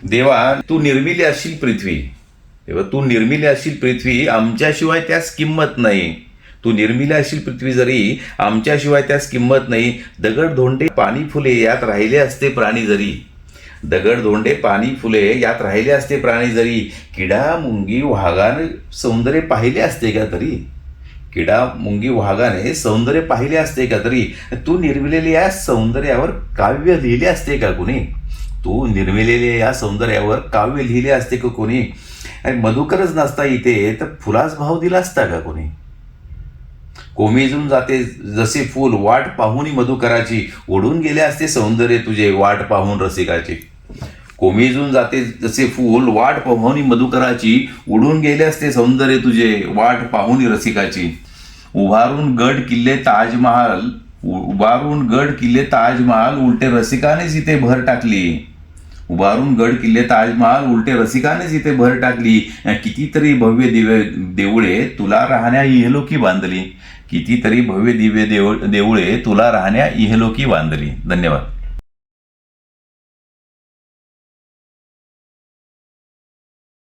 देवा तू निर्मिली असशील पृथ्वी, तेव्हा तू निर्मिली असशील पृथ्वी, आमच्याशिवाय त्यास किंमत नाही. तू निर्मिली असशील पृथ्वी जरी, आमच्याशिवाय त्यास किंमत नाही. दगड धोंडे पाणी फुले यात राहिले असते प्राणी जरी. दगड धोंडे पाणी फुले यात राहिले असते प्राणी जरी. किडा मुंगी वाघाने सौंदर्य पाहिले असते का तरी. किडा मुंगी वाघाने सौंदर्य पाहिले असते का तरी. तू निर्मिलेल्या या सौंदर्यावर काव्य लिहिले असते का कुणी. तू निर्मिलेल्या या सौंदर्यावर काव्य लिहिले असते का कोणी. आणि मधुकरच नसता इथे तर फुलास भाव दिला असता का कोणी. कोमेजून जाते जसे फूल वाट पाहुनी मधुकराची, उडून गेले असते सौंदर्य तुझे वाट पाहून रसिकाची. कोमेजून जाते जसे फूल वाट पाहुनी मधुकराची, उडून गेले असते सौंदर्य तुझे वाट पाहुनी रसिकाची. उभारून गड किल्ले ताजमहाल, उभारून गड किल्ले ताजमहाल, उलटे रसिकानेच इथे भर टाकली. उभारून गड किल्ले ताजमहाल, उलटे रसिकानेच इथे भर टाकली. कितीतरी भव्य दिव्य देऊळे तुला राहण्या इहलोकी बांधली. कितीतरी भव्य दिव्य देऊळे तुला राहण्या इहलोकी बांधली. धन्यवाद.